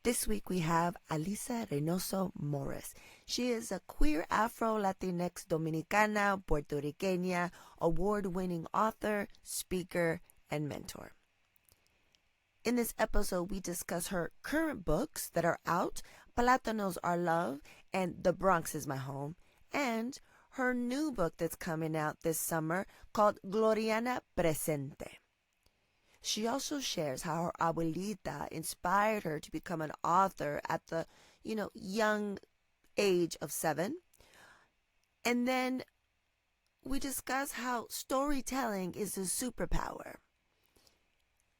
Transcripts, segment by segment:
This week we have Alyssa Reynoso Morris. She is a queer Afro-Latinx Dominicana, Puerto Rican, award-winning author, speaker, and mentor. In this episode, we discuss her current books that are out, Plátanos Our Love and The Bronx is My Home, and her new book that's coming out this summer called Gloriana, Presente. She also shares how her Abuelita inspired her to become an author at the, young age of 7. And then we discuss how storytelling is a superpower,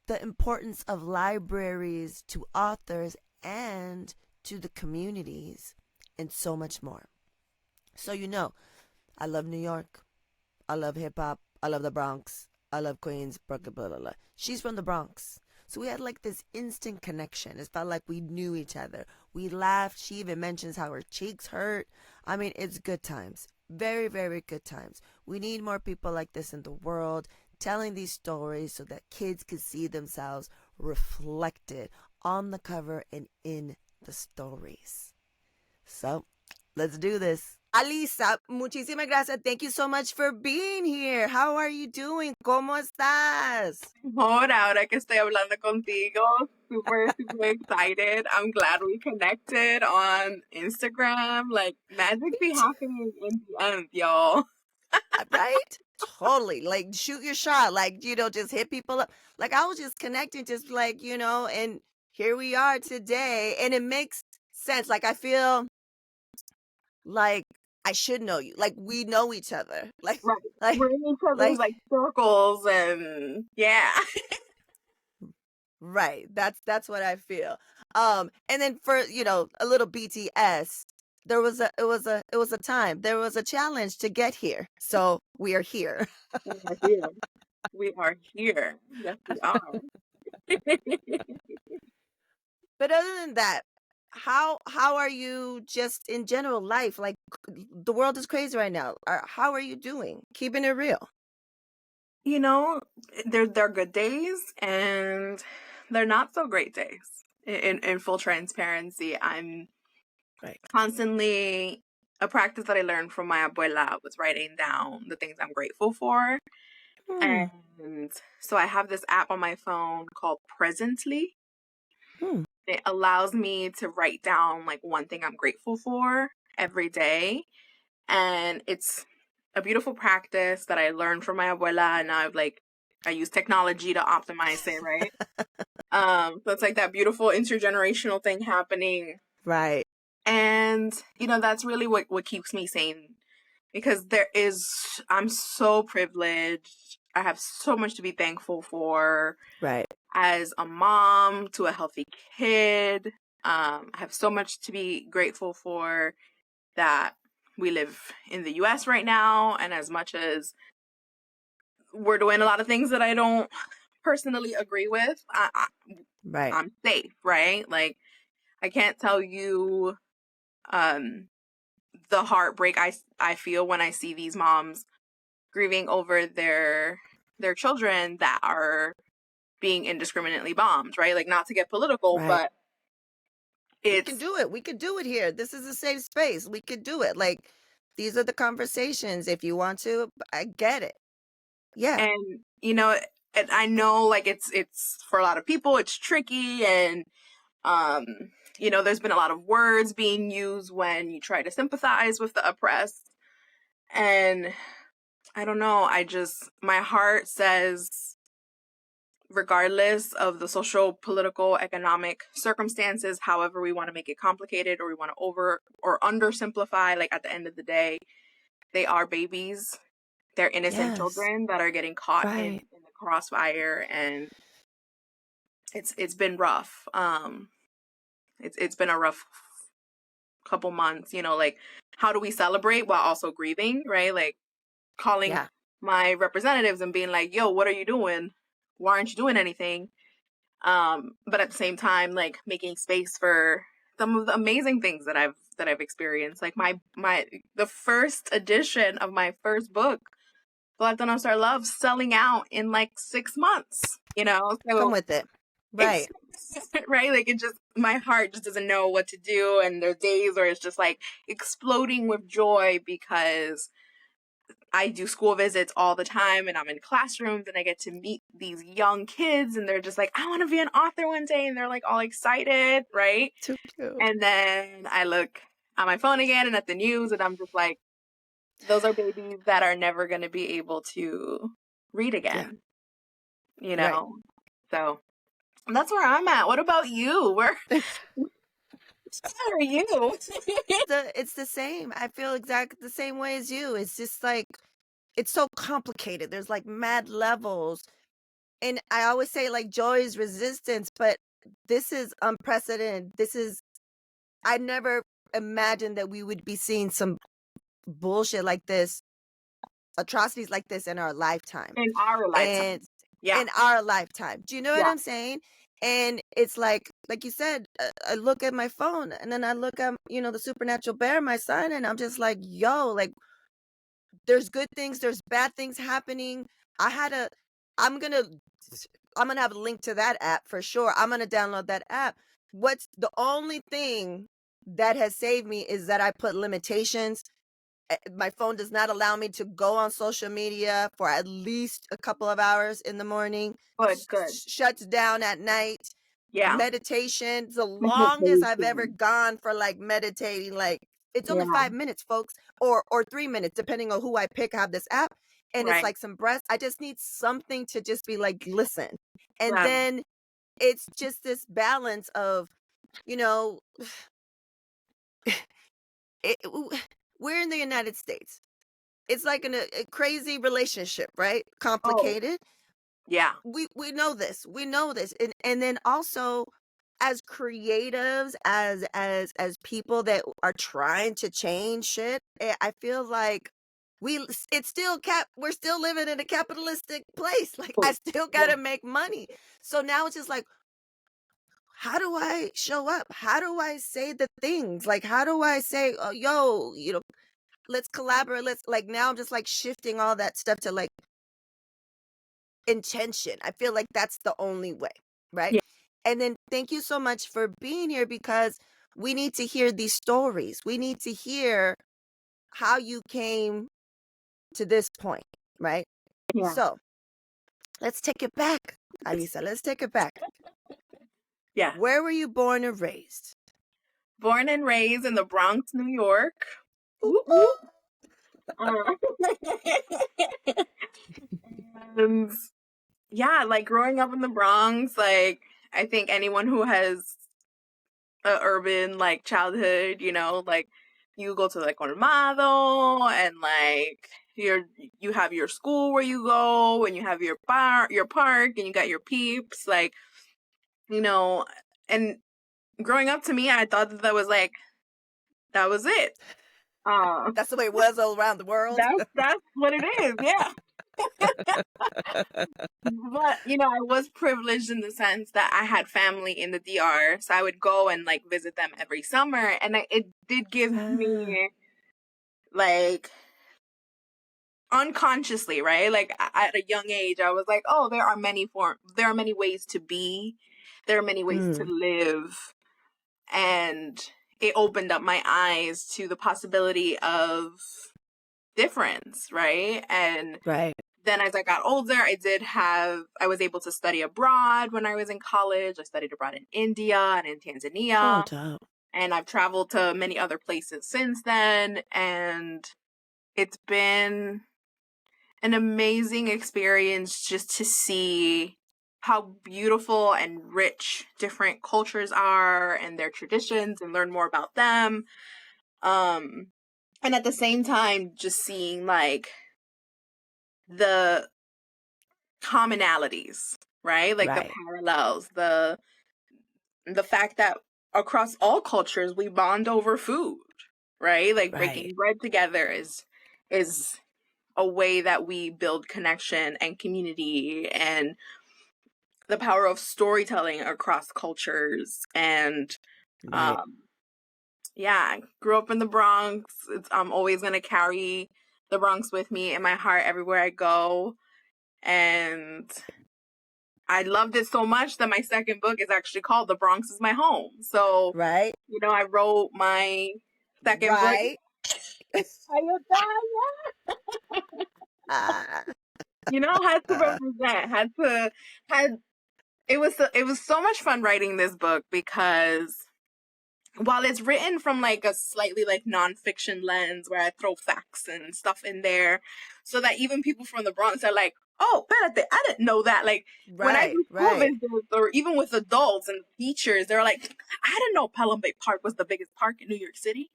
the importance of libraries to authors and to the communities, and so much more. So I love New York. I love hip-hop. I love the Bronx. I love Queens, Brooklyn, blah, blah, blah. She's from the Bronx. So we had like this instant connection. It felt like we knew each other. We laughed. She even mentions how her cheeks hurt. I mean, it's good times. Very, very good times. We need more people like this in the world, telling these stories so that kids can see themselves reflected on the cover and in the stories. So, let's do this. Alyssa, muchísimas gracias. Thank you so much for being here. How are you doing? ¿Cómo estás? Ahora que estoy hablando contigo, super, super excited. I'm glad we connected on Instagram. Like, magic be happening in the end, y'all. Right? Totally. Like, shoot your shot. Like, just hit people up. Like, I was just connecting, just like, and here we are today. And it makes sense. Like, I feel like I should know you. Like, we know each other. Like, right. like we're in each other's like circles, and yeah. Right. That's what I feel. And then for, a little BTS, there was a time. There was a challenge to get here. So we are here. We are here. We are here. Yes, we are. But other than that, how are you just in general life? Like, the world is crazy right now. How are you doing? Keeping it real. There are good days and they're not so great days. In full transparency, I'm constantly, a practice that I learned from my abuela was writing down the things I'm grateful for. And so I have this app on my phone called Presente. It allows me to write down like one thing I'm grateful for every day. And it's a beautiful practice that I learned from my abuela, and now I use technology to optimize it, right? So it's like that beautiful intergenerational thing happening. Right. And, that's really what keeps me sane, because I'm so privileged. I have so much to be thankful for. Right. As a mom to a healthy kid. I have so much to be grateful for that we live in the US right now. And as much as we're doing a lot of things that I don't personally agree with, I'm safe, right? Like, I can't tell you the heartbreak I feel when I see these moms grieving over their children that are being indiscriminately bombed, right? Like, not to get political, but we can do it. We could do it here. This is a safe space. We could do it. Like, these are the conversations. If you want to, I get it. Yeah. And, and I know, like, it's for a lot of people, it's tricky. And, there's been a lot of words being used when you try to sympathize with the oppressed. And I don't know. My heart says, regardless of the social, political, economic circumstances, however we want to make it complicated or we want to over or undersimplify, like, at the end of the day, they are babies. They're innocent children that are getting caught in the crossfire, and it's been rough. It's been a rough couple months, like, how do we celebrate while also grieving, right? Like, calling my representatives and being like, yo, what are you doing? Why aren't you doing anything? But at the same time, like, making space for some of the amazing things that I've experienced. Like, the first edition of my first book, Plátanos Our Love, selling out in like 6 months, So, come with it. Right. Right? Like it just, my heart just doesn't know what to do. And there's days where it's just like exploding with joy because I do school visits all the time and I'm in classrooms and I get to meet these young kids and they're just like, I want to be an author one day. And they're like all excited, right? Too cute. And then I look on my phone again and at the news and I'm just like, those are babies that are never going to be able to read again, you Right. know? So that's where I'm at. What about you? Where are you? It's the same. I feel exactly the same way as you. It's just like, it's so complicated. There's like mad levels. And I always say like joy is resistance, but this is unprecedented. I never imagined that we would be seeing some bullshit like this, atrocities like this in our lifetime. In our lifetime. And Yeah. in our lifetime. Do you know what Yeah. I'm saying? And it's like you said, I look at my phone and then I look at, the supernatural bear, my son, and I'm just like, yo, like, there's good things, there's bad things happening. I'm gonna have a link to that app for sure. I'm gonna download that app. What's the only thing that has saved me is that I put limitations. My phone does not allow me to go on social media for at least a couple of hours in the morning. Good. Shuts down at night. Yeah. Meditation. The longest I've ever gone for like meditating, like it's only 5 minutes, folks, or 3 minutes, depending on who I pick. I have this app, and it's like some breaths. I just need something to just be like, listen, and then it's just this balance of, we're in the United States. It's like a crazy relationship, right? Complicated. Yeah. We know this. We know this. And then also as creatives, as people that are trying to change shit, I feel like we're still living in a capitalistic place. Like I still got to make money. So now it's just like, how do I show up? How do I say the things? Like, how do I say, oh, yo, let's collaborate. Now I'm just like shifting all that stuff to like intention. I feel like that's the only way, right? Yeah. And then thank you so much for being here, because we need to hear these stories. We need to hear how you came to this point, right? Yeah. So let's take it back, Alyssa. Let's take it back. Yeah. Where were you born and raised? Born and raised in the Bronx, New York. Ooh. And yeah, like growing up in the Bronx, like I think anyone who has a urban like childhood, like you go to like Colmado and like you have your school where you go and you have your park and you got your peeps, like, and growing up to me, I thought that was it. That's the way it was all around the world. That's what it is, yeah. But, I was privileged in the sense that I had family in the DR, so I would go and like visit them every summer, and it did give me like unconsciously, right? Like at a young age, I was like, oh, there are many ways to be, there are many ways to live, and it opened up my eyes to the possibility of difference, right? And then as I got older, I was able to study abroad when I was in college. I studied abroad in India and in Tanzania. And I've traveled to many other places since then. And it's been an amazing experience just to see how beautiful and rich different cultures are and their traditions and learn more about them. And at the same time, just seeing like the commonalities, right? Like the parallels, the fact that across all cultures we bond over food, right? Like breaking bread together is a way that we build connection and community, and the power of storytelling across cultures. And I grew up in the Bronx. I'm always gonna carry the Bronx with me in my heart everywhere I go. And I loved it so much that my second book is actually called The Bronx is My Home. So, Right. I wrote my second book. Right. Ah, Had to represent, had it was so much fun writing this book because while it's written from like a slightly like nonfiction lens where I throw facts and stuff in there so that even people from the Bronx are like, oh, espérate, I didn't know that. Like when I do school visits or even with adults and teachers, they're like, I didn't know Pelham Bay Park was the biggest park in New York City.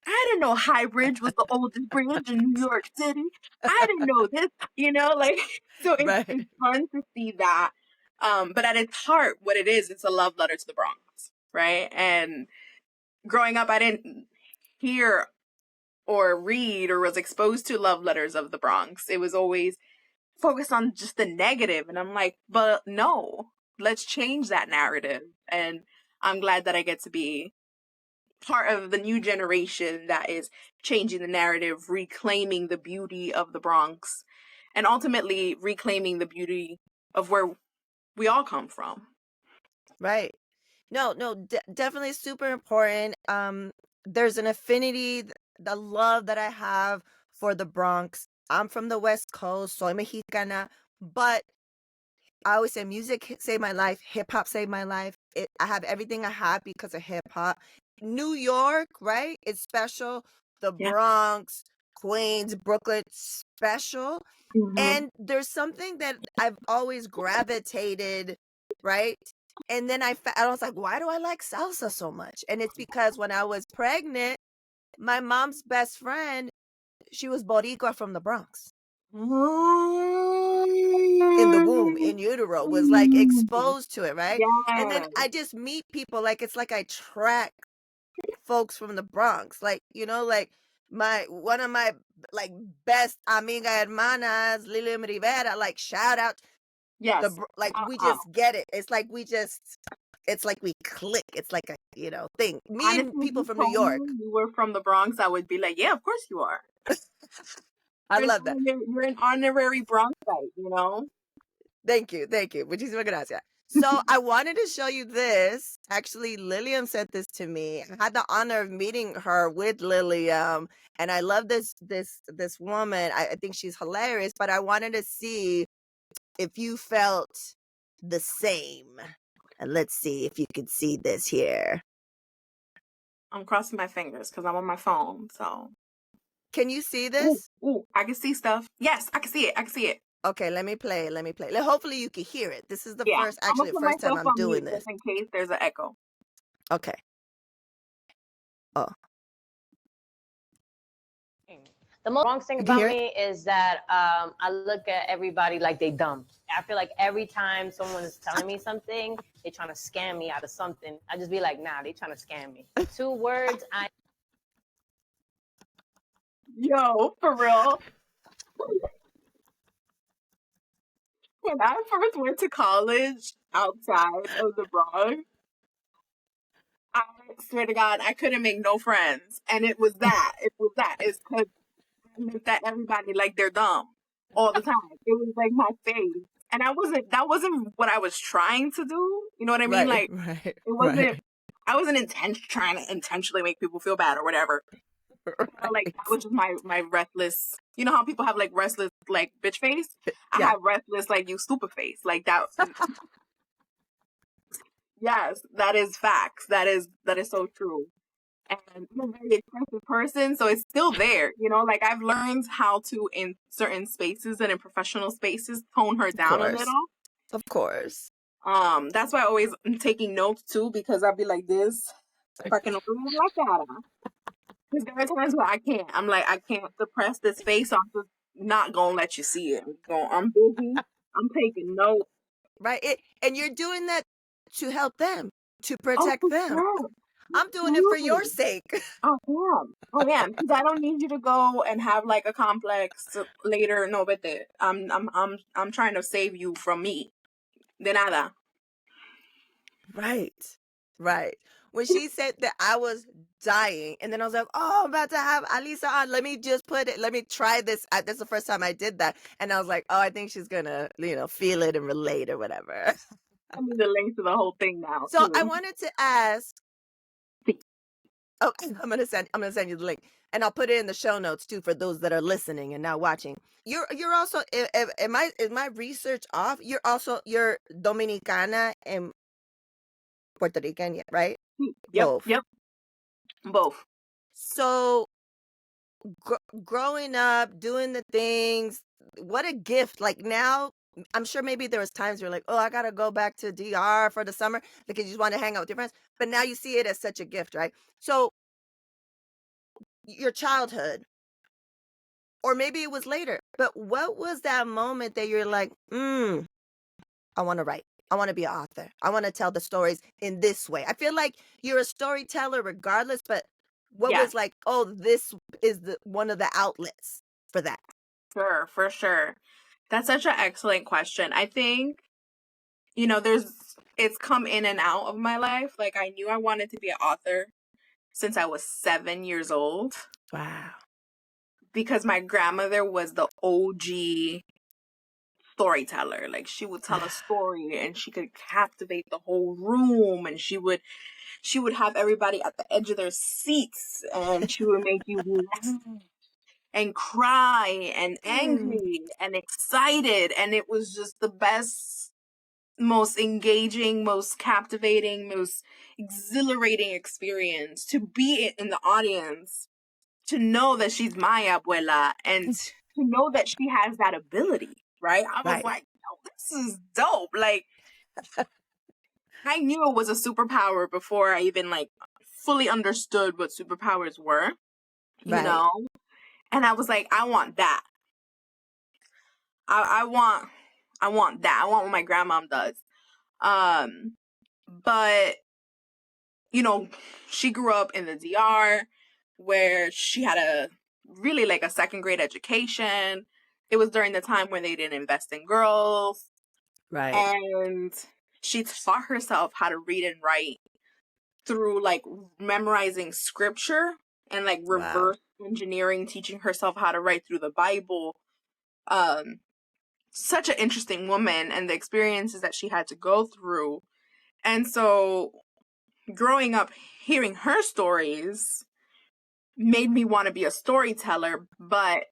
I didn't know High Bridge was the oldest bridge in New York City. I didn't know this, like, so it's fun to see that. But at its heart, what it is, it's a love letter to the Bronx, right? And growing up, I didn't hear or read or was exposed to love letters of the Bronx. It was always focused on just the negative. And I'm like, but no, let's change that narrative. And I'm glad that I get to be part of the new generation that is changing the narrative, reclaiming the beauty of the Bronx, and ultimately reclaiming the beauty of where we all come from. Right. No, definitely super important. There's an affinity, the love that I have for the Bronx. I'm from the West Coast, soy mexicana, but I always say music saved my life, hip hop saved my life. I have everything I have because of hip hop. New York, right? It's special. The Bronx, Queens, Brooklyn, special. Mm-hmm. And there's something that I've always gravitated, right? And then I was like, why do I like salsa so much? And it's because when I was pregnant, my mom's best friend, she was Boricua from the Bronx. In the womb, in utero, was like exposed to it, right? Yes. And then I just meet people, like it's like I track folks from the Bronx, like like one of my like best amiga hermanas, Lilian Rivera, like shout out. Yes. We just get it. It's like it's like we click. It's like a thing. Me and people from New York. You were from the Bronx, I would be like, yeah, of course you are. I love that. You're an honorary Bronxite, Thank you. Muchísimas gracias. So I wanted to show you this. Actually, Lilium sent this to me. I had the honor of meeting her with Lilium, and I love this woman. I think she's hilarious. But I wanted to see if you felt the same. And let's see if you can see this here. I'm crossing my fingers because I'm on my phone. So, can you see this? Ooh, I can see stuff. Yes, I can see it. Okay, let me play. Hopefully you can hear it. This is the first time I'm doing this. Just in case there's an echo. Okay. Oh. The most wrong thing about me is that I look at everybody like they dumb. I feel like every time someone is telling me something, they're trying to scam me out of something. I just be like, nah, they trying to scam me. 2 words, Yo, for real. When I first went to college outside of the Bronx, I swear to God, I couldn't make no friends. And it was that. It's because I looked at everybody like they're dumb all the time. It was like my face. And that wasn't what I was trying to do. You know what I mean? Right, it wasn't, I wasn't trying to intentionally make people feel bad or whatever. Like that was just my restless. You know how people have like restless like bitch face? I have restless like you stupid face. Like that. Yes, that is facts. That is so true. And I'm a very expressive person, so it's still there. Like I've learned how to, in certain spaces and in professional spaces, tone her down a little. Of course. That's why I always am taking notes too, because I'll be like this, fucking like that. Because there are times where I can't. I'm like, I can't suppress this face. So I'm just not gonna let you see it. I'm busy. I'm taking notes. Right. And you're doing that to help them, to protect them. Sure. I'm doing it for your sake. Oh yeah, because I don't need you to go and have like a complex later. No, but I'm trying to save you from me. De nada. Right. when she said that, I was dying. And then I was like, oh, I'm about to have Alyssa on. Let me just let me try this. That's the first time I did that. And I was like, oh, I think she's going to, feel it and relate or whatever. I need the link to the whole thing now. So I wanted to ask. Oh, I'm gonna send you the link, and I'll put it in the show notes too for those that are listening and not watching. You're also, is my research off? You're Dominicana and Puerto Rican, right? Yep. Both. So growing up, doing the things, what a gift! Like now, I'm sure maybe there was times where you're like, oh, I gotta go back to DR for the summer because you just want to hang out with your friends. But now you see it as such a gift, right? So your childhood, or maybe it was later, but what was that moment that you're like, I want to write. I want to be an author. I want to tell the stories in this way. I feel like you're a storyteller regardless, but what was like, oh, this is one of the outlets for that? Sure, for sure. That's such an excellent question. I think, it's come in and out of my life. Like, I knew I wanted to be an author since I was 7 years old. Wow. Because my grandmother was the OG storyteller. Like, she would tell a story and she could captivate the whole room, and she would have everybody at the edge of their seats, and she would make you laugh and cry and angry and excited. And it was just the best, most engaging, most captivating, most exhilarating experience to be in the audience, to know that she's my abuela, and to know that she has that ability, right? I was like, oh, this is dope. Like, I knew it was a superpower before I even fully understood what superpowers were, you know? And I was like, I want that. I want that. I want what my grandmom does. But, she grew up in the DR where she had a second grade education. It was during the time when they didn't invest in girls. Right. And she taught herself how to read and write through memorizing scripture and reverse engineering, teaching herself how to write through the Bible. Such an interesting woman, and the experiences that she had to go through. And so growing up, hearing her stories made me want to be a storyteller. But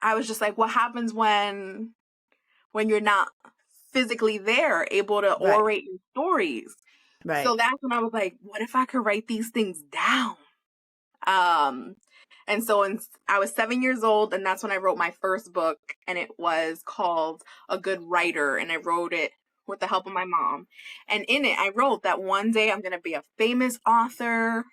I was just like, what happens when you're not physically there, able to orate your stories? Right. So that's when I was like, what if I could write these things down? And so I was 7 years old, and that's when I wrote my first book, and it was called A Good Writer, and I wrote it with the help of my mom. And in it, I wrote that one day I'm going to be a famous author,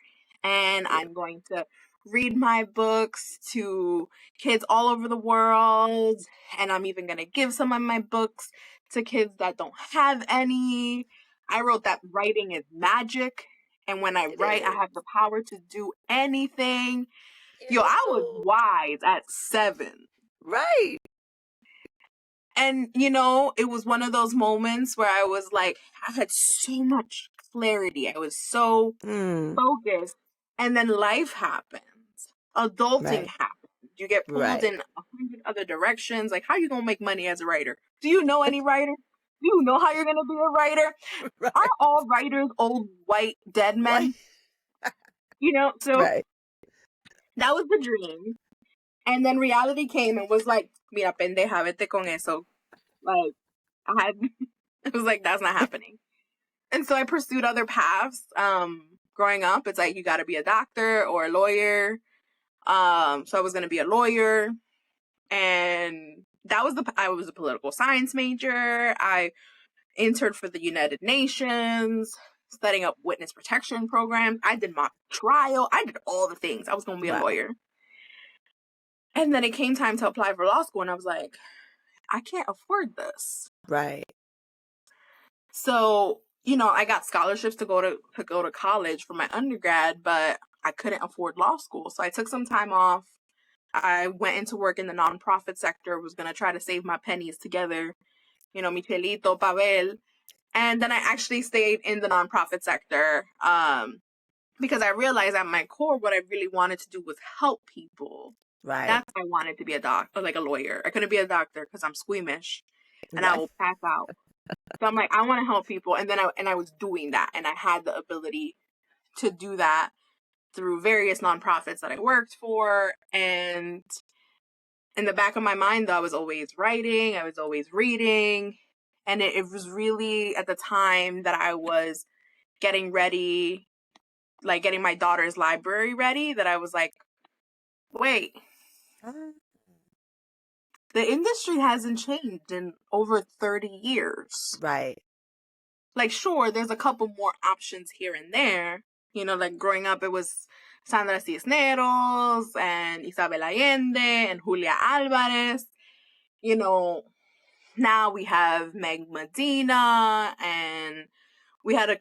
and I'm going to read my books to kids all over the world, and I'm even going to give some of my books to kids that don't have any. I wrote that writing is magic, and when I write, I have the power to do anything. I was wise at 7. Right. And, it was one of those moments where I was like, I had so much clarity. I was so focused. And then life happens. Adulting happens. You get pulled in 100 other directions. Like, how are you going to make money as a writer? Do you know any writers? Do you know how you're going to be a writer? Aren't all writers old, white, dead men? So that was the dream. And then reality came and was like, mira, pendeja, vete con eso. Like, it was like, that's not happening. And so I pursued other paths. Growing up, it's like, you got to be a doctor or a lawyer. So I was going to be a lawyer. And I was a political science major. I interned for the United Nations, setting up witness protection programs. I did mock trial. I did all the things. I was going to be a lawyer. And then it came time to apply for law school, and I was like, I can't afford this. Right. So, I got scholarships to go to college for my undergrad, but I couldn't afford law school. So I took some time off. I went into work in the nonprofit sector, was going to try to save my pennies together, Michelito, Pavel. And then I actually stayed in the nonprofit sector because I realized at my core what I really wanted to do was help people. Right. That's why I wanted to be a doctor, like a lawyer. I couldn't be a doctor because I'm squeamish and I Right. will pass out. So I'm like, I want to help people. And then I was doing that, and I had the ability to do that through various nonprofits that I worked for. And in the back of my mind, though, I was always writing, I was always reading. And it was really at the time that I was getting ready, like getting my daughter's library ready, that I was like, wait, the industry hasn't changed in over 30 years. Right. Like, sure, there's a couple more options here and there. You know, like growing up, it was Sandra Cisneros and Isabel Allende and Julia Alvarez. You know, now we have Meg Medina, and we had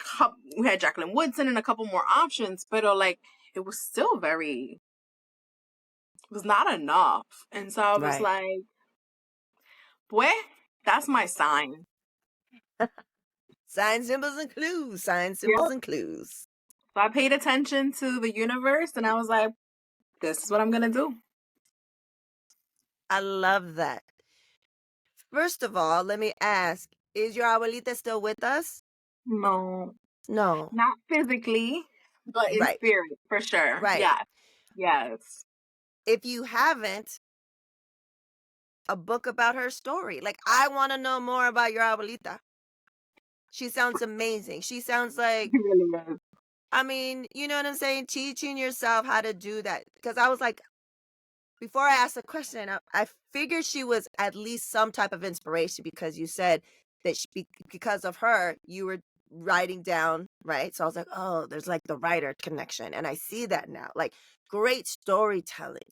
Jacqueline Woodson and a couple more options, but like it was still it was not enough. And so I was like, boy, that's my sign. Signs, symbols, and clues. Signs, symbols, and clues. So I paid attention to the universe, and I was like, this is what I'm gonna do. I love that. First of all, let me ask, is your abuelita still with us? No. No. Not physically, but in spirit, for sure. Right. Yeah. Yes. If you haven't, a book about her story. Like, I want to know more about your abuelita. She sounds amazing. She sounds like, She really is. I mean, you know what I'm saying? Teaching yourself how to do that. Because I was like, before I asked the question, I figured she was at least some type of inspiration, because you said that because of her, you were writing down, right? So I was like, oh, there's like the writer connection. And I see that now. Like, great storytelling.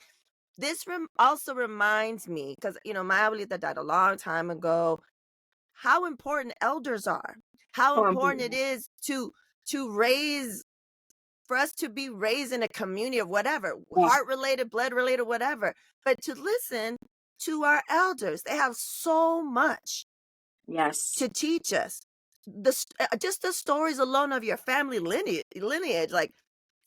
This also reminds me, because, you know, my abuelita died a long time ago, how important elders are, how important it is to raise, for us to be raised in a community of whatever, heart related, blood related, whatever, but to listen to our elders. They have so much to teach us. Just the stories alone of your family lineage, like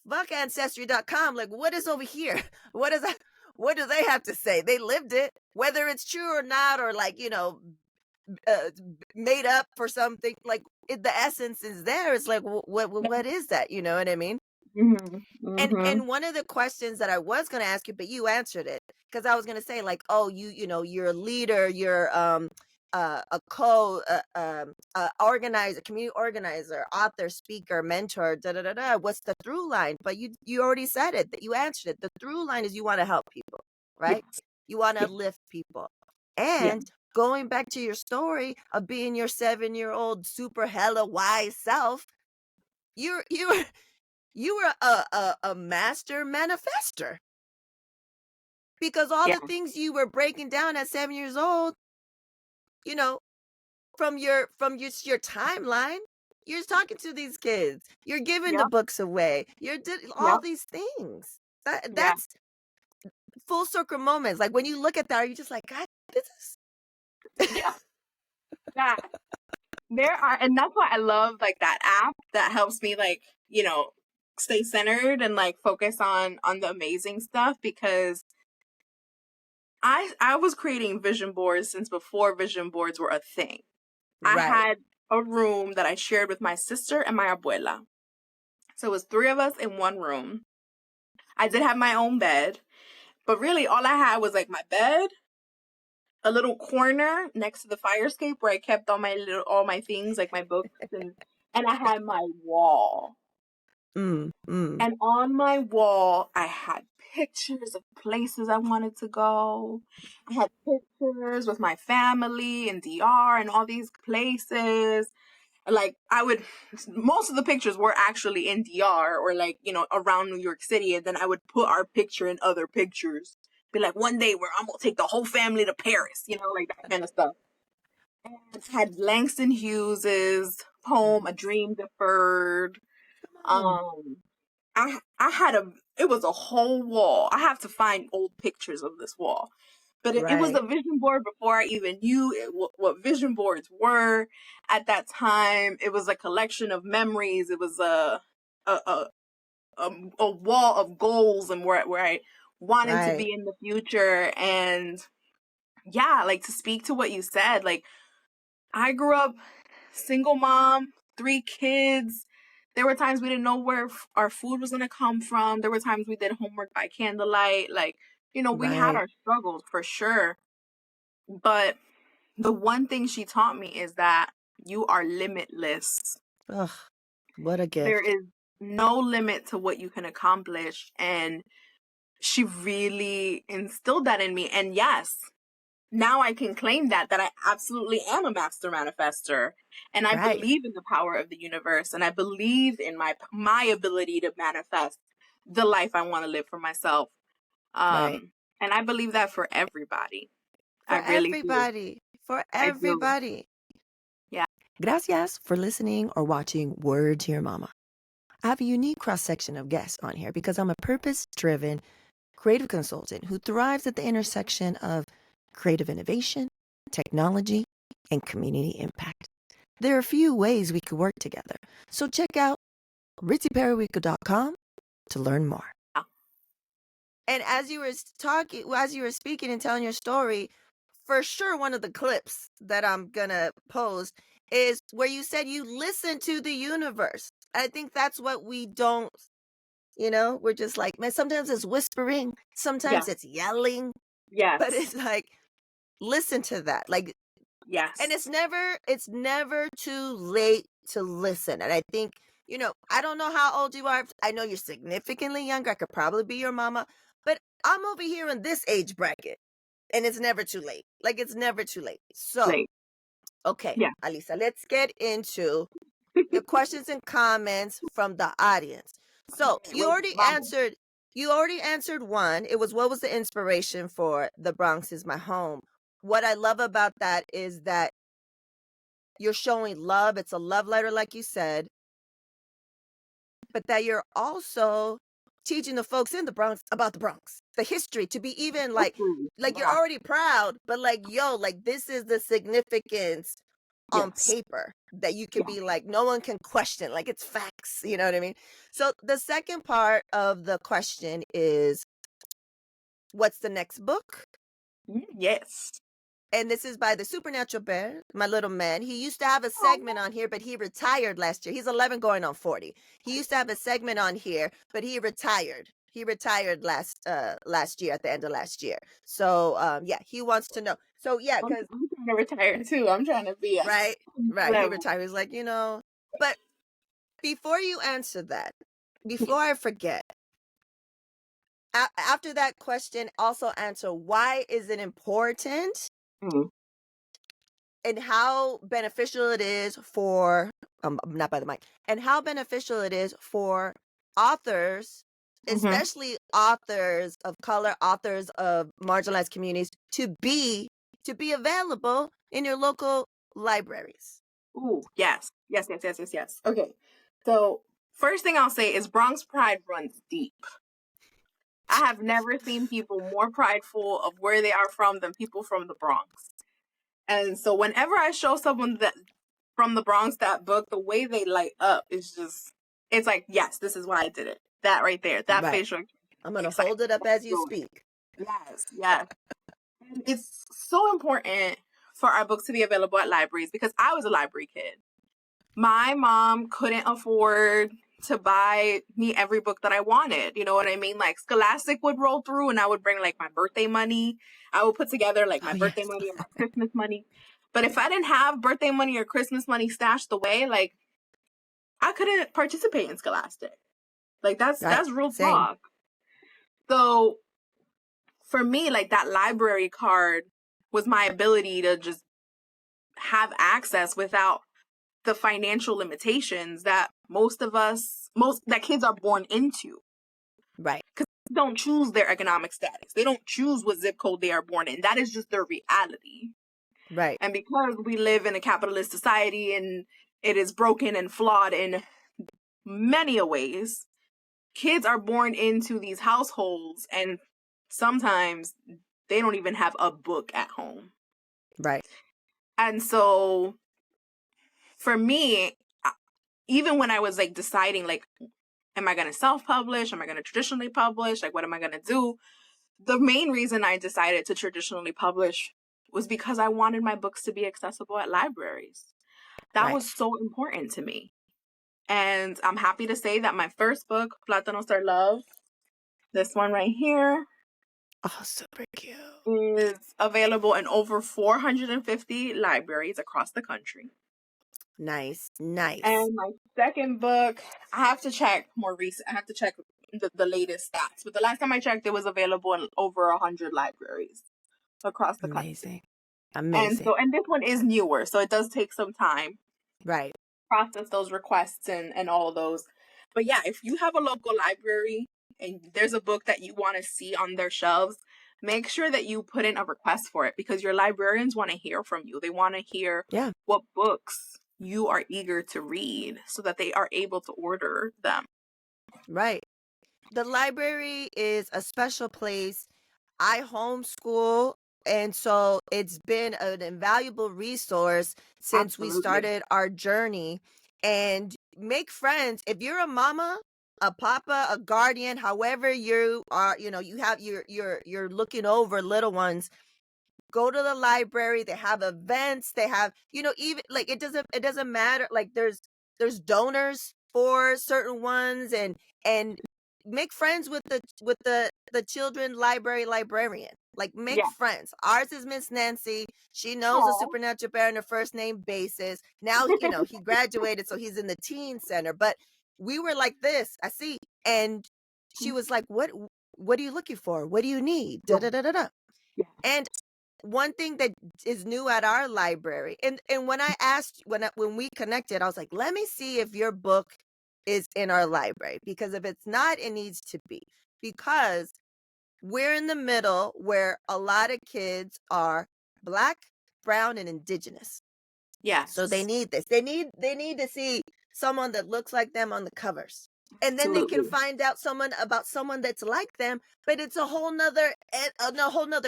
fuck ancestry.com, like what is over here? What is that? What do they have to say? They lived it, whether it's true or not, or like, you know, made up for something. Like the essence is there. It's like, what is that? You know what I mean? And one of the questions that I was going to ask you, but you answered it, because I was going to say, like, oh, you know, you're a leader, you're a organizer, community organizer, author, speaker, mentor, what's the through line? But you already said it, that you answered it. The through line is you want to help people, right? You want to lift people. And going back to your story of being your 7-year-old super hella wise self, you were a master manifester, because all the things you were breaking down at 7 years old, you know, from your timeline, you're talking to these kids, you're giving the books away, you're all these things. That's full circle moments. Like when you look at that, are you just like, God, this is there are, and that's why I love like that app that helps me, like, you know, stay centered and like focus on the amazing stuff, because I was creating vision boards since before vision boards were a thing. I had a room that I shared with my sister and my abuela. So it was 3 of us in one room. I did have my own bed, but really all I had was like my bed, a little corner next to the fire escape where I kept all my things, like my books, and I had my wall. And on my wall, I had pictures of places I wanted to go. I had pictures with my family in DR and all these places. Like most of the pictures were actually in DR or like, you know, around New York City. And then I would put our picture in other pictures. Be like, one day I'm going to take the whole family to Paris, you know, like that kind of stuff. And I had Langston Hughes's poem, A Dream Deferred. I had it was a whole wall. I have to find old pictures of this wall. But it was a vision board before I even knew what vision boards were at that time. It was a collection of memories. It was a wall of goals and where I wanted to be in the future. And yeah, like, to speak to what you said, like, I grew up single mom, 3 kids. There were times we didn't know where our food was going to come from. There were times we did homework by candlelight. Like, you know, we had our struggles for sure. But the one thing she taught me is that you are limitless. Ugh, what a gift. There is no limit to what you can accomplish. And she really instilled that in me. And yes, now I can claim that I absolutely am a master manifester. And I believe in the power of the universe. And I believe in my ability to manifest the life I want to live for myself. And I believe that for everybody. For everybody. Yeah. Gracias for listening or watching Word to Your Mama. I have a unique cross-section of guests on here because I'm a purpose-driven creative consultant who thrives at the intersection of creative innovation, technology, and community impact. There are a few ways we could work together. So check out ritzyperiwico.com to learn more. And as you were speaking and telling your story, for sure one of the clips that I'm going to post is where you said you listen to the universe. I think that's what we don't, we're just like, man, sometimes it's whispering, sometimes it's yelling. Yes. But it's like, listen to that. Like, yes. And it's never too late to listen. And I think, I don't know how old you are. I know you're significantly younger. I could probably be your mama, but I'm over here in this age bracket and it's never too late. Like, it's never too late. So, okay, Alyssa, let's get into the questions and comments from the audience. So you already answered one. It was, what was the inspiration for The Bronx is My Home? What I love about that is that you're showing love. It's a love letter, like you said, but that you're also teaching the folks in the Bronx about the Bronx, the history, to be even like you're already proud, but like, this is the significance on paper that you can be like, no one can question, like, it's facts. You know what I mean? So the second part of the question is, what's the next book? Yes. And this is by the Supernatural Bear, my little man. He used to have a segment on here, but he retired last year. He's 11 going on 40. He used to have a segment on here, but he retired. He retired last year, at the end of last year. So, he wants to know. So, yeah, because I'm trying to retire too. I'm trying to be right. He retired. He's like, but before you answer that, before I forget, after that question, also answer, why is it important? And how beneficial it is for, not by the mic, and how beneficial it is for authors, especially authors of color, authors of marginalized communities, to be available in your local libraries. Ooh, yes. Okay. So first thing I'll say is Bronx pride runs deep. I have never seen people more prideful of where they are from than people from the Bronx. And so whenever I show someone that from the Bronx that book, the way they light up is just, it's like, yes, this is why I did it. That right there, that facial. I'm going to hold it up as you speak. Yes. And it's so important for our books to be available at libraries because I was a library kid. My mom couldn't afford to buy me every book that I wanted. You know what I mean? Like, Scholastic would roll through and I would bring like my birthday money. I would put together like my birthday money and my Christmas money. But if I didn't have birthday money or Christmas money stashed away, like, I couldn't participate in Scholastic. Like, that's real talk. So for me, like, that library card was my ability to just have access without the financial limitations that that kids are born into. Right. Because they don't choose their economic status. They don't choose what zip code they are born in. That is just their reality. Right. And because we live in a capitalist society and it is broken and flawed in many ways, kids are born into these households and sometimes they don't even have a book at home. Right. And so for me, even when I was like deciding, like, am I going to self-publish? Am I going to traditionally publish? Like, what am I going to do? The main reason I decided to traditionally publish was because I wanted my books to be accessible at libraries. That was so important to me. And I'm happy to say that my first book, Plátanos Are Love, this one right here, oh, super cute, is available in over 450 libraries across the country. Nice, nice. And my second book, I have to check more recent. I have to check the latest stats. But the last time I checked, it was available in over 100 libraries across the country. Amazing. And this one is newer, so it does take some time. Right. Process those requests and all of those. But yeah, if you have a local library and there's a book that you want to see on their shelves, make sure that you put in a request for it, because your librarians want to hear from you. They want to hear what books you are eager to read so that they are able to order them. Right. The library is a special place. I homeschool, and so it's been an invaluable resource since we started our journey. And make friends. If you're a mama, a papa, a guardian, however you are, you know, you have you're looking over little ones, go to the library. They have events. They have, you know, even like it doesn't matter. Like there's donors for certain ones, and make friends with the children librarian. Like make friends. Ours is Miss Nancy. She knows the Supernatural Bear on a first name basis. Now, you know, he graduated, so he's in the teen center. But we were like this. I see. And she was like, What are you looking for? What do you need? Da da da da da. And one thing that is new at our library, and when I asked, when we connected, I was like, let me see if your book is in our library, because if it's not, it needs to be, because we're in the middle where a lot of kids are Black, brown, and indigenous. Yes. So they need this. They need to see someone that looks like them on the covers. And then they can find out about someone that's like them, but it's a whole nother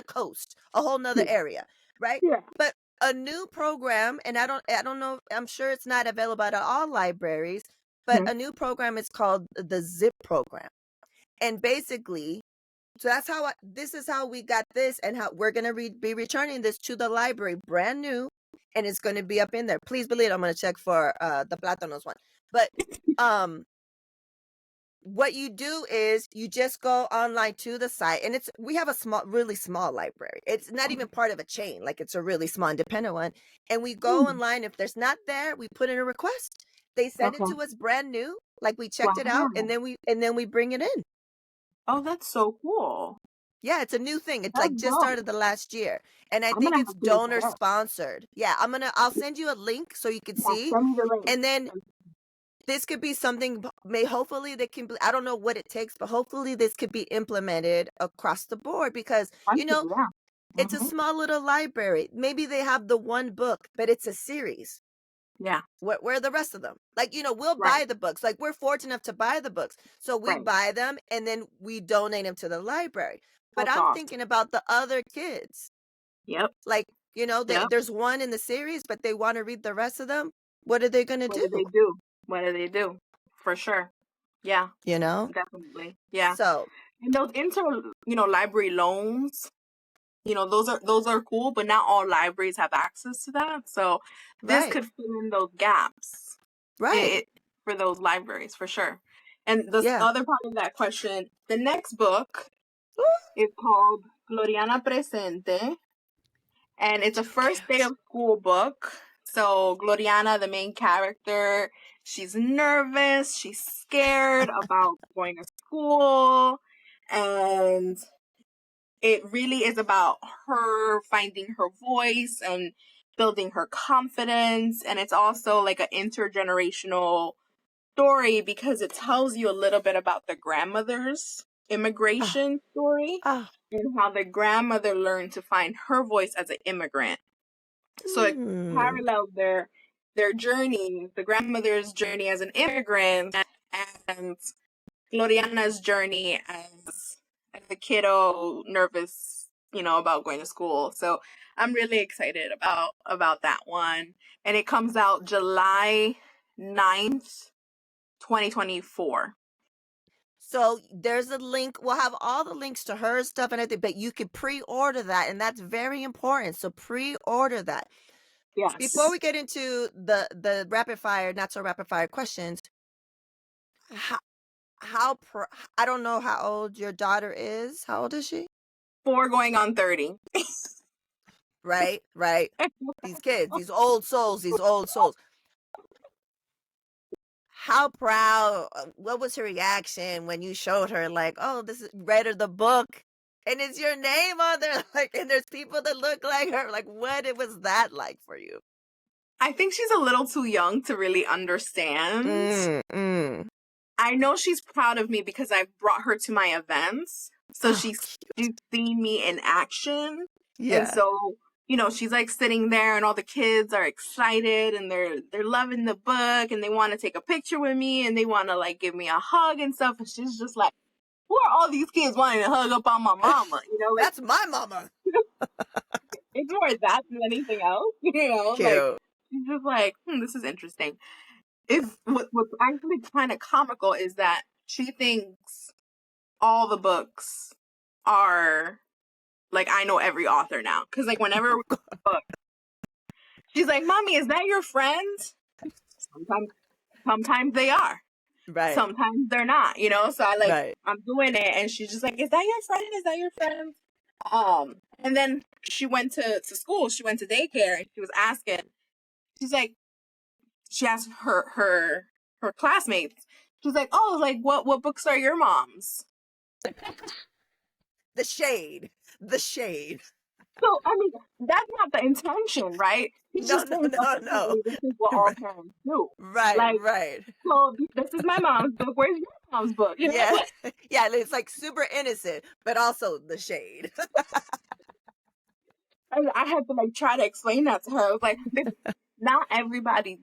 coast, a whole nother area, right? Yeah. But a new program, and I don't know, I'm sure it's not available at all libraries, but a new program is called the ZIP program. And basically, so that's how this is how we got this, and how we're going to be returning this to the library brand new, and it's going to be up in there. Please believe it, I'm going to check for the Plátanos one. But what you do is you just go online to the site, and we have a really small library. It's not even part of a chain. Like, it's a really small independent one. And we go online. If there's not there, we put in a request. They send it to us brand new. Like, we checked it out, and then we bring it in. Oh, that's so cool. Yeah, it's a new thing. It's like just started the last year. And I think it's donor sponsored. Yeah, I'll send you a link so you can see. And then this could be something, hopefully they can, I don't know what it takes, but hopefully this could be implemented across the board, because, you know, it's a small little library. Maybe they have the one book, but it's a series. Yeah. Where are the rest of them? Like, you know, we'll buy the books. Like, we're fortunate enough to buy the books. So we buy them, and then we donate them to the library. But I'm thinking about the other kids. Yep. Like, you know, there's one in the series, but they want to read the rest of them. What are they going to do? What do they do? For sure. Yeah. You know? Definitely. Yeah. So, and those library loans, you know, those are cool, but not all libraries have access to that. So this could fill in those gaps. Right. For those libraries, for sure. And the other part of that question, the next book is called Gloriana Presente. And it's a first day of school book. So Gloriana, the main character, she's nervous, she's scared about going to school, and it really is about her finding her voice and building her confidence. And it's also like an intergenerational story, because it tells you a little bit about the grandmother's immigration story and how the grandmother learned to find her voice as an immigrant. So it parallels their journey, the grandmother's journey as an immigrant, and Gloriana's journey as a kiddo, nervous about going to school. So I'm really excited about that one. And it comes out July 9th, 2024. So there's a link. We'll have all the links to her stuff and everything, but you can pre-order that, and that's very important. So pre-order that. Yes. Before we get into the rapid fire, not so rapid fire questions, I don't know how old your daughter is. How old is she? 4 going on 30. Right. These kids, these old souls. How proud, what was her reaction when you showed her, like, oh, this is read her the book and it's your name on there, like, and there's people that look like her, like, what it was that like for you? I think she's a little too young to really understand. I know she's proud of me because I've brought her to my events. So she's seen me in action. Yeah. And so, she's like sitting there and all the kids are excited and they're loving the book and they want to take a picture with me and they want to like give me a hug and stuff. And she's just like, who are all these kids wanting to hug up on my mama? Like, that's my mama. It's more that than anything else. Cute. Like, she's just like, this is interesting. What's actually kind of comical is that she thinks all the books are like, I know every author now. Because like whenever we read a book, she's like, Mommy, is that your friend? Sometimes they are. Right. Sometimes they're not, So I'm doing it and she's just like, is that your friend? Is that your friend? And then she went to school, she went to daycare and she was asking, she's like, she asked her classmates, she's like, oh, like what books are your mom's? The shade. So, I mean, that's not the intention, right? No. This is what all parents do. Right. So, this is my mom's book. Where's your mom's book? Yeah. Yeah, it's like super innocent, but also the shade. I had to like try to explain that to her. I was like, not everybody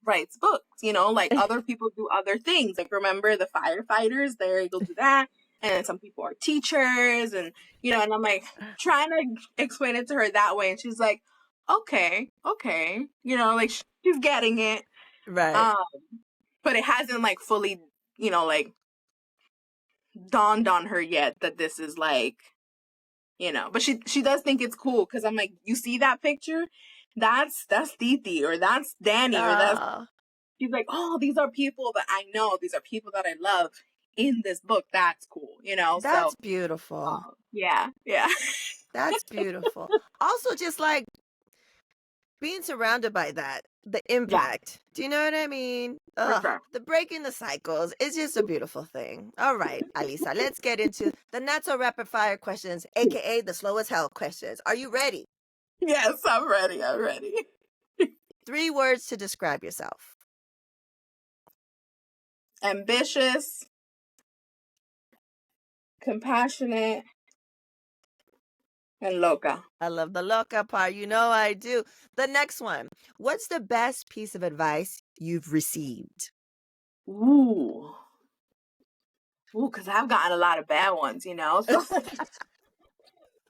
writes books, like other people do other things. Like, remember the firefighters, they're able to do that. And some people are teachers and, and I'm like trying to explain it to her that way. And she's like, okay. Like she's getting it. Right. But it hasn't like fully, like dawned on her yet that this is like, but she does think it's cool. Cause I'm like, you see that picture? That's Titi or that's Danny or that's, she's like, oh, these are people that I know. These are people that I love. In this book, that's cool, That's beautiful. Yeah. That's beautiful. Also, just like being surrounded by that, the impact. Yeah. Do you know what I mean? Sure. The breaking the cycles is just a beautiful thing. All right, Alyssa, let's get into the not so rapid fire questions, aka the slow as hell questions. Are you ready? Yes, I'm ready. 3 words to describe yourself. Ambitious, compassionate, and loca. I love the loca part. I do. The next one. What's the best piece of advice you've received? Ooh, because I've gotten a lot of bad ones, So.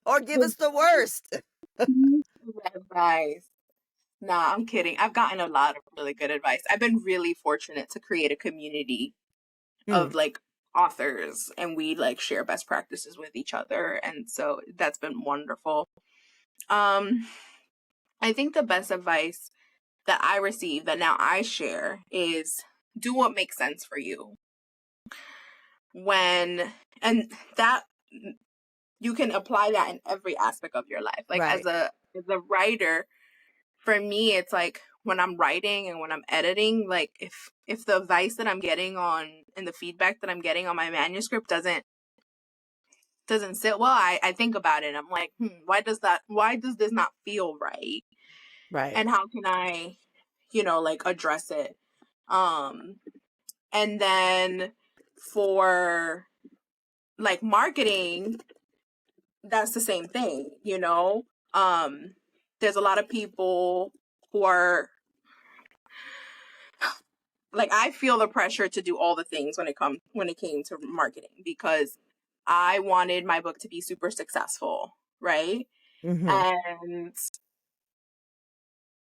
Or give us the worst. Advice. Nah, I'm kidding. I've gotten a lot of really good advice. I've been really fortunate to create a community of like authors and we like share best practices with each other. And so that's been wonderful. I think the best advice that I received that now I share is do what makes sense for you. And that you can apply that in every aspect of your life. Like as a writer, for me, it's like when I'm writing and when I'm editing, like if the advice that I'm getting and the feedback that I'm getting on my manuscript doesn't sit well, I think about it. I'm like, why does this not feel right? Right. And how can I, like address it? And then for like marketing, that's the same thing, there's a lot of people who are like, I feel the pressure to do all the things when it came to marketing because I wanted my book to be super successful, right? Mm-hmm. And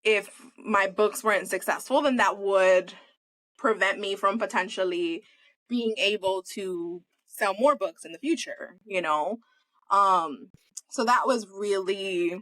if my books weren't successful, then that would prevent me from potentially being able to sell more books in the future, you know? So that was really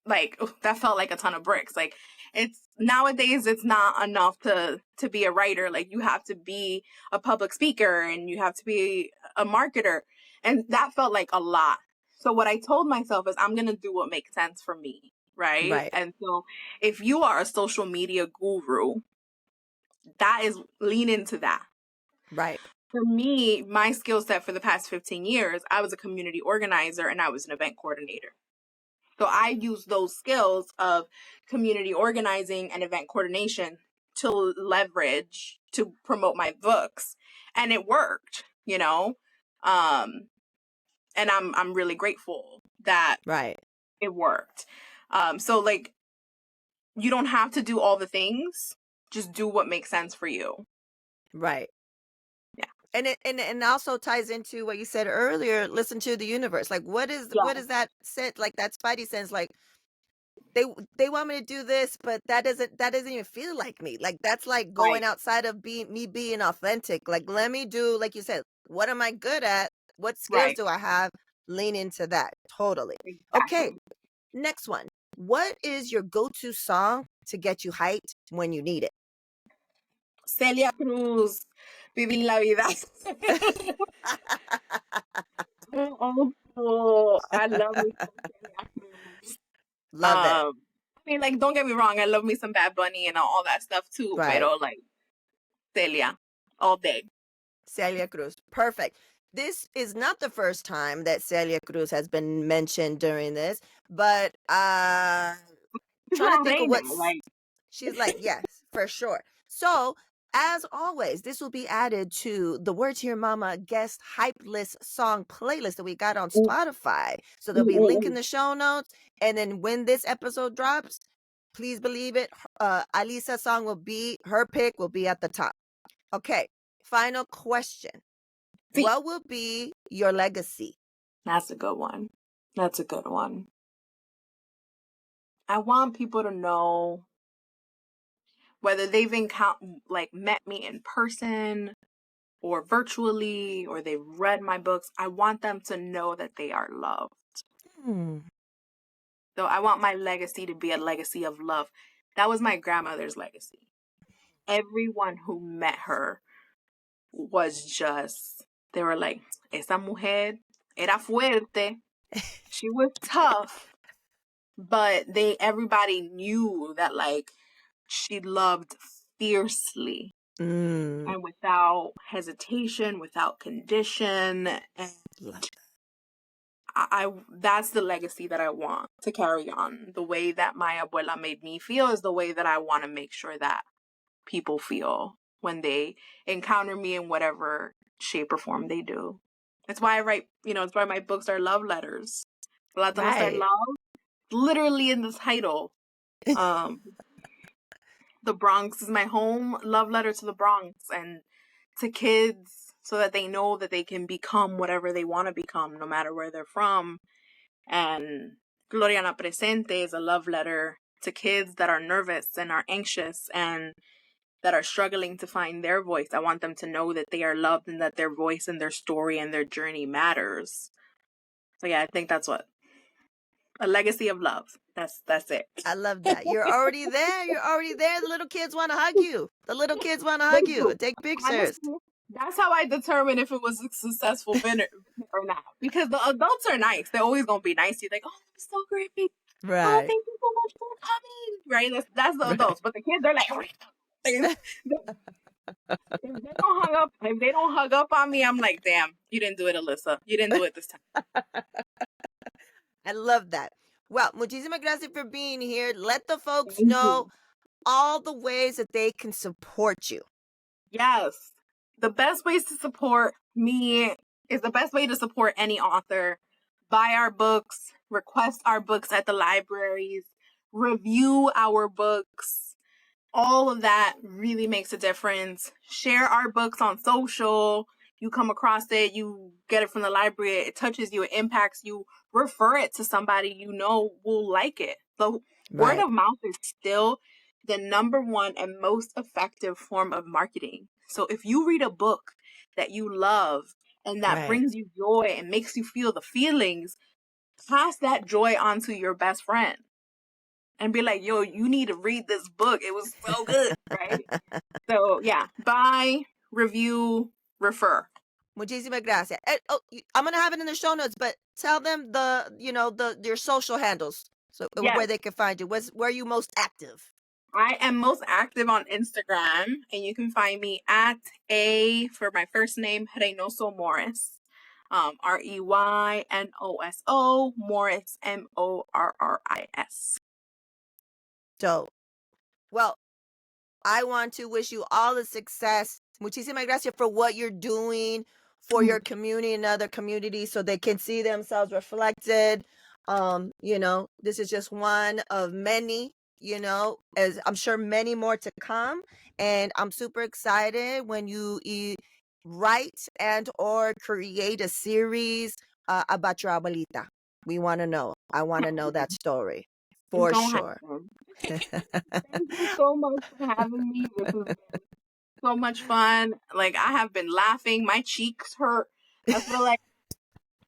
like, that felt like a ton of bricks. Like, it's nowadays it's not enough to be a writer. Like, you have to be a public speaker and you have to be a marketer, and that felt like a lot. So what I told myself is, I'm gonna do what makes sense for me, right? Right. And so if you are a social media guru, that is, lean into that. Right. For me, my skill set for the past 15 years, I was a community organizer and I was an event coordinator. So I use those skills of community organizing and event coordination to leverage to promote my books, and it worked, you know. And I'm really grateful that Right. it worked. So like, you don't have to do all the things, just do what makes sense for you. Right. Yeah. And it also ties into what you said earlier, listen to the universe. Like what is that sense, like that spidey sense, like they want me to do this, but that doesn't even feel like me. Like that's like going Right. outside of being authentic. Like let me do, like you said, what am I good at? What skills Right. do I have? Lean into that. Totally. Okay. Exactly. Next one. What is your go-to song to get you hyped when you need it? Celia Cruz, Vivir la Vida. Oh, I love me some Celia Cruz. Love it. I mean, like, don't get me wrong, I love me some Bad Bunny and all that stuff too, Right. pero like, Celia, all day. Celia Cruz. Perfect. This is not the first time that Celia Cruz has been mentioned during this, but trying to think of Reina, what's like, she's like, yes, for sure. So, as always, this will be added to the Word to Your Mama guest hype list song playlist that we got on Spotify. So there'll be a link in the show notes. And then when this episode drops, please believe it, Alyssa's song will be, her pick will be at the top. Okay, final question. See. What will be your legacy? That's a good one. That's a good one. I want people to know, whether they've met me in person or virtually, or they've read my books, I want them to know that they are loved. So I want my legacy to be a legacy of love. That was my grandmother's legacy. Everyone who met her was just, they were like, esa mujer era fuerte. She was tough, but everybody knew that like she loved fiercely and without hesitation, without condition. And I that's the legacy that I want to carry on. The way that my abuela made me feel is the way that I want to make sure that people feel when they encounter me in whatever shape or form they do. That's why I write, it's why my books are love letters. Plátanos are love, literally in the title. The Bronx is my home, love letter to the Bronx and to kids, so that they know that they can become whatever they want to become, no matter where they're from. And Gloriana Presente is a love letter to kids that are nervous and are anxious and that are struggling to find their voice. I want them to know that they are loved and that their voice and their story and their journey matters. So yeah, I think that's what a legacy of love. That's it. I love that. You're already there. You're already there. The little kids want to hug you. The little kids want to hug you. Take pictures. Honestly, that's how I determine if it was a successful dinner or not. Because the adults are nice. They're always gonna be nice. You're like, oh, that was so great. Right. Oh, thank you so much for coming. Right? That's the adults. But the kids are like, if they don't hug up on me, I'm like, damn, you didn't do it, Alyssa. You didn't do it this time. I love that. Well, muchísimas gracias for being here. Let the folks know all the ways that they can support you. Yes. The best ways to support me is the best way to support any author. Buy our books, request our books at the libraries, review our books. All of that really makes a difference. Share our books on social. you come across it, you get it from the library, it touches you, it impacts you, refer it to somebody you know will like it. The word Right. of mouth is still the number one and most effective form of marketing. So if you read a book that you love and that Right. brings you joy and makes you feel the feelings, pass that joy on to your best friend and be like, yo, you need to read this book. It was so good, right? So yeah, buy, review, refer. Muchísimas gracias. I'm gonna have it in the show notes, but tell them your social handles, so Yes, where they can find you. Where are you most active? I am most active on Instagram, and you can find me at for my first name, Reynoso Morris. Reynoso Morris, Morris. So, well, I want to wish you all the success. Muchísimas gracias for what you're doing for your community and other communities so they can see themselves reflected. This is just one of many, as I'm sure many more to come. And I'm super excited when you write and or create a series about your abuelita. We want to know. I want to know that story It's for gonna sure. happen. Thank you so much for having me. This has been so much fun. Like, I have been laughing. My cheeks hurt. I feel like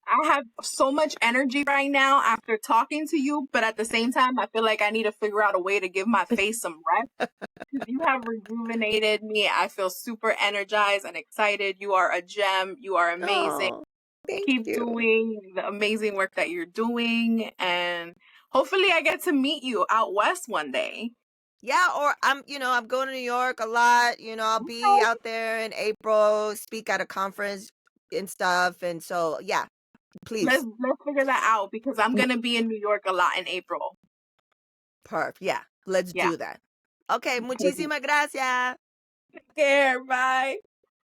I have so much energy right now after talking to you, but at the same time, I feel like I need to figure out a way to give my face some rest. You have rejuvenated me. I feel super energized and excited. You are a gem. You are amazing. Oh, thank Keep you. doing the amazing work that you're doing, and hopefully I get to meet you out west one day. Yeah, or I'm going to New York a lot. I'll be Okay. out there in April, speak at a conference and stuff. And so, yeah, please. Let's figure that out because I'm gonna be in New York a lot in April. Perfect. Yeah, let's Yeah. do that. Okay, muchísimas gracias. Take care. Bye.